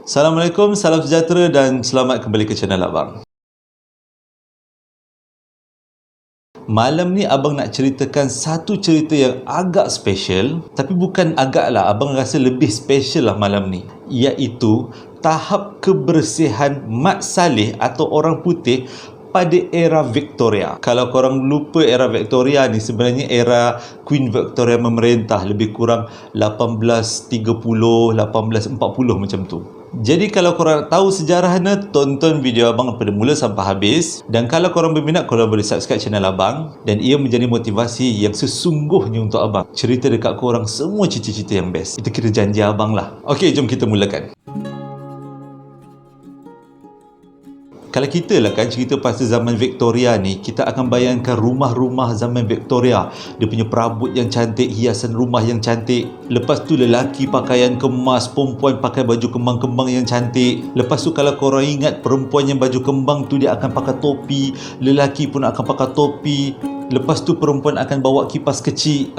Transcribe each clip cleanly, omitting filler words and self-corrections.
Assalamualaikum, salam sejahtera dan selamat kembali ke channel Abang. Malam ni Abang nak ceritakan satu cerita yang agak special, tapi bukan agak lah, Abang rasa lebih special lah malam ni, iaitu tahap kebersihan Mat Salleh atau orang putih pada era Victoria. Kalau korang lupa era Victoria ni, sebenarnya era Queen Victoria memerintah lebih kurang 1830, 1840 macam tu. Jadi kalau korang tahu sejarahnya, tonton video Abang pada mula sampai habis. Dan kalau korang berminat, korang boleh subscribe channel Abang. Dan ia menjadi motivasi yang sesungguhnya untuk Abang cerita dekat korang semua cerita-cerita yang best. Itu kira janji Abang lah. Okey, jom kita mulakan. Kalau kita lah kan cerita pasal zaman Victoria ni, kita akan bayangkan rumah-rumah zaman Victoria. Dia punya perabot yang cantik, hiasan rumah yang cantik. Lepas tu lelaki pakaian kemas, perempuan pakai baju kembang-kembang yang cantik. Lepas tu kalau korang ingat, perempuan yang baju kembang tu dia akan pakai topi, lelaki pun akan pakai topi. Lepas tu perempuan akan bawa kipas kecil.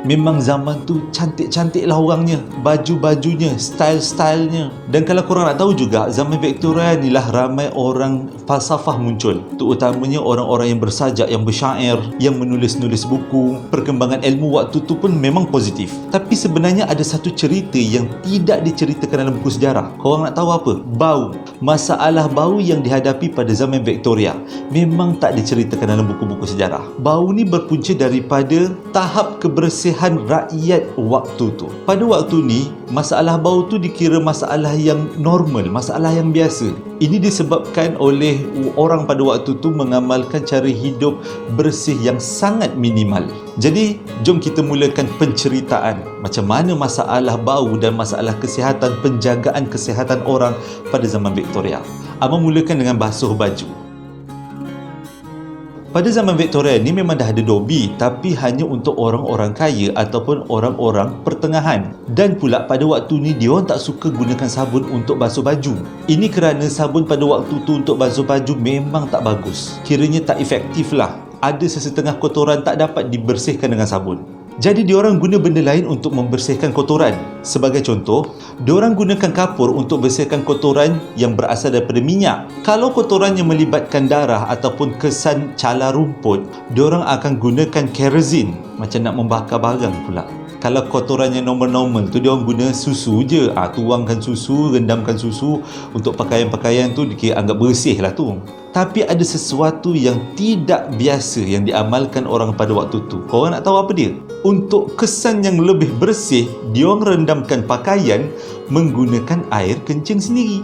Memang zaman tu cantik-cantik lah orangnya, baju-bajunya, style-stylenya. Dan kalau korang nak tahu juga, zaman Victoria ni lah ramai orang falsafah muncul, terutamanya orang-orang yang bersajak, yang bersyair, yang menulis-nulis buku. Perkembangan ilmu waktu tu pun memang positif. Tapi sebenarnya ada satu cerita yang tidak diceritakan dalam buku sejarah. Korang nak tahu apa? Bau. Masalah bau yang dihadapi pada zaman Victoria memang tak diceritakan dalam buku-buku sejarah. Bau ni berpunca daripada tahap kebersihan rakyat waktu tu. Pada waktu ni, masalah bau tu dikira masalah yang normal, masalah yang biasa. Ini disebabkan oleh orang pada waktu tu mengamalkan cara hidup bersih yang sangat minimal. Jadi, jom kita mulakan penceritaan macam mana masalah bau dan masalah kesihatan, penjagaan kesihatan orang pada zaman Victoria. Abang mulakan dengan basuh baju. Pada zaman Victoria ni memang dah ada dobi, tapi hanya untuk orang-orang kaya ataupun orang-orang pertengahan. Dan pula pada waktu ni dia orang tak suka gunakan sabun untuk basuh baju. Ini kerana sabun pada waktu tu untuk basuh baju memang tak bagus. Kiranya tak efektif lah. Ada sesetengah kotoran tak dapat dibersihkan dengan sabun. Jadi diorang guna benda lain untuk membersihkan kotoran. Sebagai contoh, diorang gunakan kapur untuk bersihkan kotoran yang berasal daripada minyak. Kalau kotoran yang melibatkan darah ataupun kesan cala rumput, diorang akan gunakan kerosene, macam nak membakar barang pula. Kalau kotoran yang normal-normal tu, diorang guna susu je. Tuangkan susu, rendamkan susu untuk pakaian-pakaian tu, dikira anggap bersih lah tu. Tapi ada sesuatu yang tidak biasa yang diamalkan orang pada waktu tu. Korang nak tahu apa dia? Untuk kesan yang lebih bersih, diorang rendamkan pakaian menggunakan air kencing sendiri.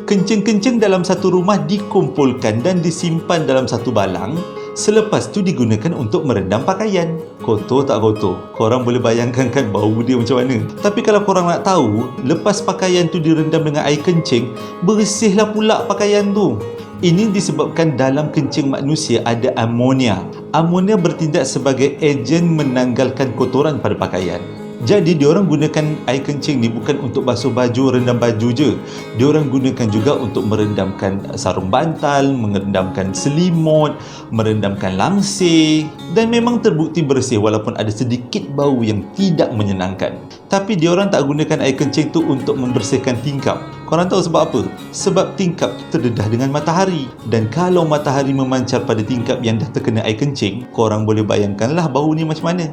Kencing-kencing dalam satu rumah dikumpulkan dan disimpan dalam satu balang. Selepas tu digunakan untuk merendam pakaian. Kotor tak kotor? Korang boleh bayangkan kan bau dia macam mana? Tapi kalau korang nak tahu, lepas pakaian tu direndam dengan air kencing, bersihlah pula pakaian tu. Ini disebabkan dalam kencing manusia ada amonia. Amonia bertindak sebagai ejen menanggalkan kotoran pada pakaian. Jadi diorang gunakan air kencing ni bukan untuk basuh baju, rendam baju je. Diorang gunakan juga untuk merendamkan sarung bantal, merendamkan selimut, merendamkan langsir. Dan memang terbukti bersih walaupun ada sedikit bau yang tidak menyenangkan. Tapi diorang tak gunakan air kencing tu untuk membersihkan tingkap. Korang tahu sebab apa? Sebab tingkap tu terdedah dengan matahari. Dan kalau matahari memancar pada tingkap yang dah terkena air kencing, korang boleh bayangkanlah bau ni macam mana.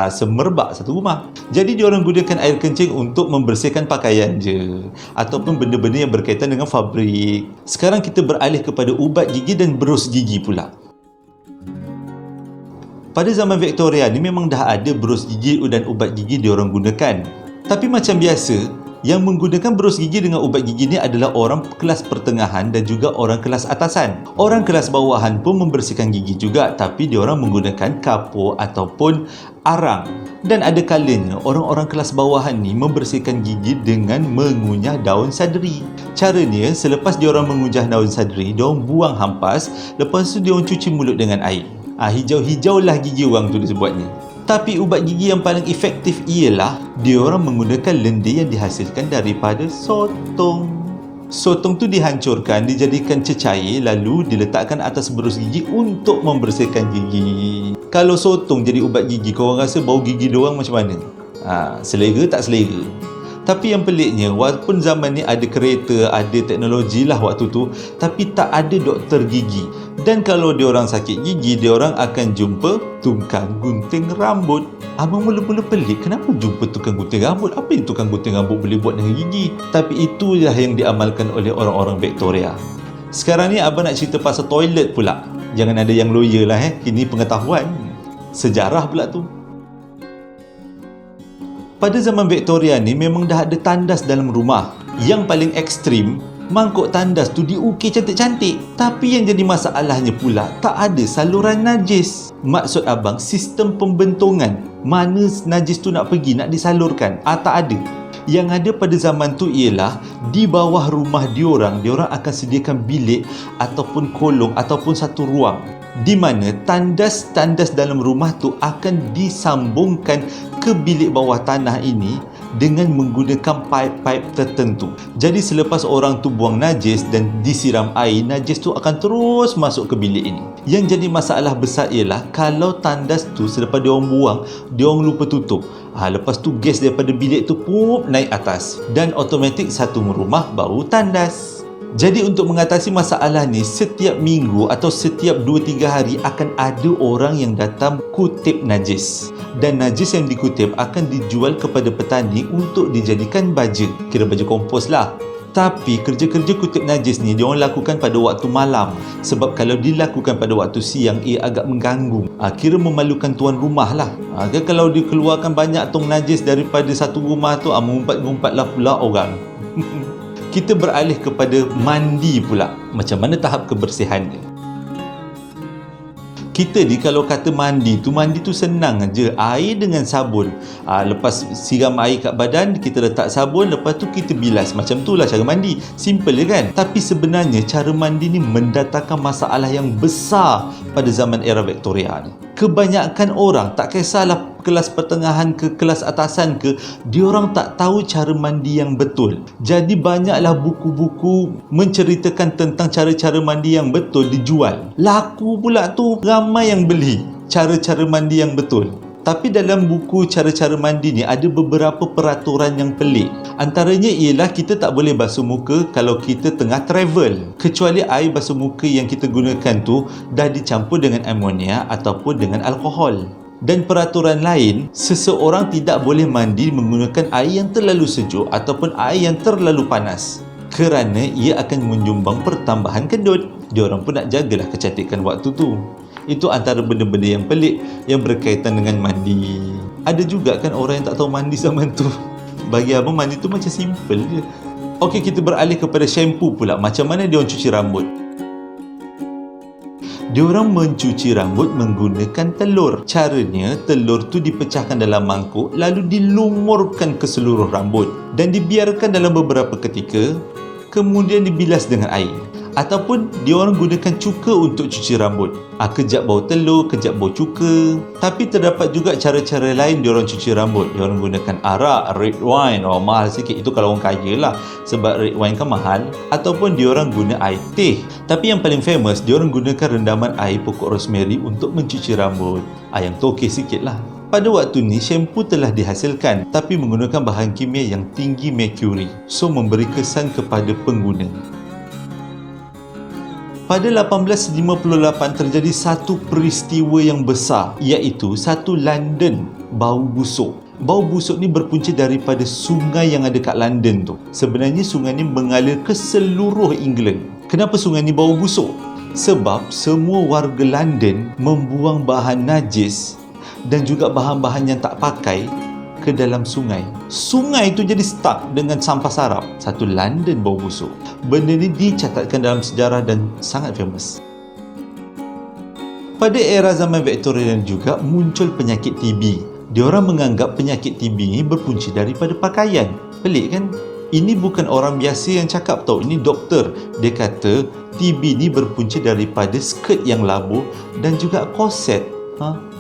Semerbak satu rumah. Jadi diorang gunakan air kencing untuk membersihkan pakaian je, ataupun benda-benda yang berkaitan dengan fabrik. Sekarang kita beralih kepada ubat gigi dan berus gigi pula. Pada zaman Victoria ni memang dah ada berus gigi dan ubat gigi diorang gunakan. Tapi macam biasa, yang menggunakan berus gigi dengan ubat gigi ni adalah orang kelas pertengahan dan juga orang kelas atasan. Orang kelas bawahan pun membersihkan gigi juga, tapi diorang menggunakan kapur ataupun arang. Dan ada kalanya orang-orang kelas bawahan ni membersihkan gigi dengan mengunyah daun sadri. Caranya, selepas diorang mengunyah daun sadri, diorang buang hampas, lepas tu diorang cuci mulut dengan air. Hijau-hijau lah gigi orang tu disebutnya. Tapi ubat gigi yang paling efektif ialah diorang menggunakan lendir yang dihasilkan daripada sotong. Sotong tu dihancurkan, dijadikan cecair, lalu diletakkan atas berus gigi untuk membersihkan gigi. Kalau sotong jadi ubat gigi, korang rasa bau gigi diorang macam mana? Selera tak selera? Tapi yang peliknya, walaupun zaman ni ada kereta, ada teknologi lah waktu tu, tapi tak ada doktor gigi. Dan kalau diorang sakit gigi, diorang akan jumpa tukang gunting rambut. Abang mula-mula pelik, kenapa jumpa tukang gunting rambut? Apa yang tukang gunting rambut boleh buat dengan gigi? Tapi itulah yang diamalkan oleh orang-orang Victoria. Sekarang ni abang nak cerita pasal toilet pula. Jangan ada yang lawyer lah Ini pengetahuan. Sejarah pula tu. Pada zaman Victoria ni memang dah ada tandas dalam rumah. Yang paling ekstrim, mangkuk tandas tu diukir cantik-cantik. Tapi yang jadi masalahnya pula, tak ada saluran najis. Maksud abang, sistem pembentongan. Mana najis tu nak pergi, nak disalurkan? Tak ada. Yang ada pada zaman tu ialah di bawah rumah diorang akan sediakan bilik ataupun kolong ataupun satu ruang di mana tandas-tandas dalam rumah tu akan disambungkan ke bilik bawah tanah ini dengan menggunakan pipe-pipe tertentu. Jadi selepas orang tu buang najis dan disiram air, najis tu akan terus masuk ke bilik ini. Yang jadi masalah besar ialah kalau tandas tu selepas diorang buang, diorang lupa tutup. Lepas tu gas daripada bilik tu naik atas dan automatik satu rumah bau tandas. Jadi untuk mengatasi masalah ni, setiap minggu atau setiap 2-3 hari akan ada orang yang datang kutip najis. Dan najis yang dikutip akan dijual kepada petani untuk dijadikan baja. Kira baja kompos lah. Tapi kerja-kerja kutip najis ni diorang lakukan pada waktu malam. Sebab kalau dilakukan pada waktu siang, ia agak mengganggu. Kira memalukan tuan rumah lah. Kalau dikeluarkan banyak tong najis daripada satu rumah tu, mengumpat-ngumpatlah pula orang. Kita beralih kepada mandi pula. Macam mana tahap kebersihan dia? Kita ni kalau kata mandi tu senang aja. Air dengan sabun. Lepas siram air kat badan, kita letak sabun, lepas tu kita bilas. Macam tu lah cara mandi. Simple je kan? Tapi sebenarnya cara mandi ni mendatangkan masalah yang besar pada zaman era Victoria ni. Kebanyakan orang, tak kisahlah kelas pertengahan ke kelas atasan ke, diorang tak tahu cara mandi yang betul. Jadi banyaklah buku-buku menceritakan tentang cara-cara mandi yang betul dijual. Laku pula tu, ramai yang beli cara-cara mandi yang betul. Tapi dalam buku cara-cara mandi ni ada beberapa peraturan yang pelik. Antaranya ialah kita tak boleh basuh muka kalau kita tengah travel, kecuali air basuh muka yang kita gunakan tu dah dicampur dengan amonia ataupun dengan alkohol. Dan peraturan lain, seseorang tidak boleh mandi menggunakan air yang terlalu sejuk ataupun air yang terlalu panas, kerana ia akan menyumbang pertambahan kendut. Diorang pun nak jagalah kecantikan waktu tu. Itu antara benda-benda yang pelik yang berkaitan dengan mandi. Ada juga kan orang yang tak tahu mandi zaman tu. Bagi abang mandi tu macam simple je. Okey, kita beralih kepada shampoo pula. Macam mana diorang cuci rambut? Diorang mencuci rambut menggunakan telur. Caranya, telur tu dipecahkan dalam mangkuk lalu dilumurkan ke seluruh rambut dan dibiarkan dalam beberapa ketika, kemudian dibilas dengan air. Ataupun diorang gunakan cuka untuk cuci rambut. Kejap bau telur, kejap bau cuka. Tapi terdapat juga cara-cara lain diorang cuci rambut. Diorang gunakan arak, red wine. Mahal sikit. Itu kalau orang kaya lah, sebab red wine kan mahal. Ataupun diorang guna air teh. Tapi yang paling famous, diorang gunakan rendaman air pokok rosemary untuk mencuci rambut. Yang tu okey sikit lah. Pada waktu ni, shampoo telah dihasilkan tapi menggunakan bahan kimia yang tinggi mercury. So, memberi kesan kepada pengguna. Pada 1858 terjadi satu peristiwa yang besar, iaitu satu London bau busuk. Bau busuk ni berpunca daripada sungai yang ada kat London tu. Sebenarnya sungai ni mengalir ke seluruh England. Kenapa sungai ni bau busuk? Sebab semua warga London membuang bahan najis dan juga bahan-bahan yang tak pakai ke dalam sungai. Sungai itu jadi stuck dengan sampah sarap. Satu London bau busuk. Benda ni dicatatkan dalam sejarah dan sangat famous. Pada era zaman Victorian juga muncul penyakit TB. Diorang menganggap penyakit TB ni berpunca daripada pakaian. Pelik kan? Ini bukan orang biasa yang cakap tau. Ini doktor. Dia kata TB ni berpunca daripada skirt yang labuh dan juga korset.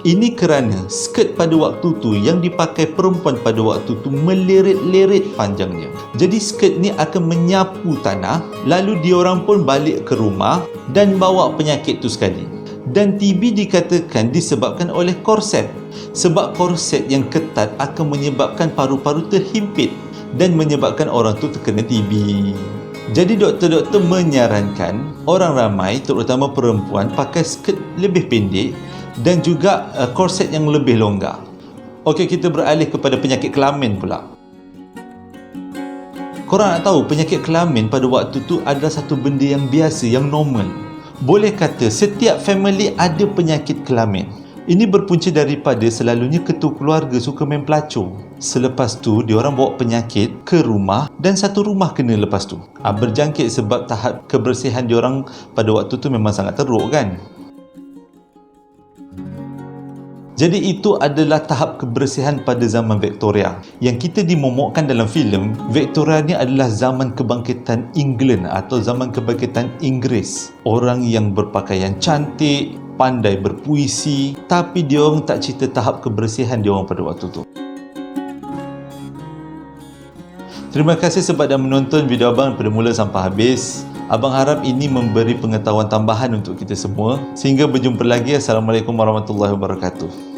Ini kerana skirt pada waktu tu yang dipakai perempuan pada waktu tu melirit-lirit panjangnya. Jadi skirt ni akan menyapu tanah, lalu diorang pun balik ke rumah dan bawa penyakit tu sekali. Dan TB dikatakan disebabkan oleh korset. Sebab korset yang ketat akan menyebabkan paru-paru terhimpit. dan menyebabkan orang tu terkena TB. Jadi doktor-doktor menyarankan orang ramai, terutama perempuan, pakai skirt lebih pendek dan juga korset yang lebih longgar. Okey, kita beralih kepada penyakit kelamin pula. Korang nak tahu, penyakit kelamin pada waktu tu adalah satu benda yang biasa, yang normal. Boleh kata setiap family ada penyakit kelamin. Ini berpunca daripada selalunya ketua keluarga suka main pelacur. Selepas tu, diorang bawa penyakit ke rumah dan satu rumah kena lepas tu. Berjangkit sebab tahap kebersihan diorang pada waktu tu memang sangat teruk kan. Jadi itu adalah tahap kebersihan pada zaman Victoria. Yang kita dimomokkan dalam filem, Victoria ni adalah zaman kebangkitan England atau zaman kebangkitan Inggeris. Orang yang berpakaian cantik, pandai berpuisi, tapi diorang tak cerita tahap kebersihan diorang pada waktu tu. Terima kasih sebab dah menonton video abang pada mula sampai habis. Abang harap ini memberi pengetahuan tambahan untuk kita semua. Sehingga berjumpa lagi. Assalamualaikum warahmatullahi wabarakatuh.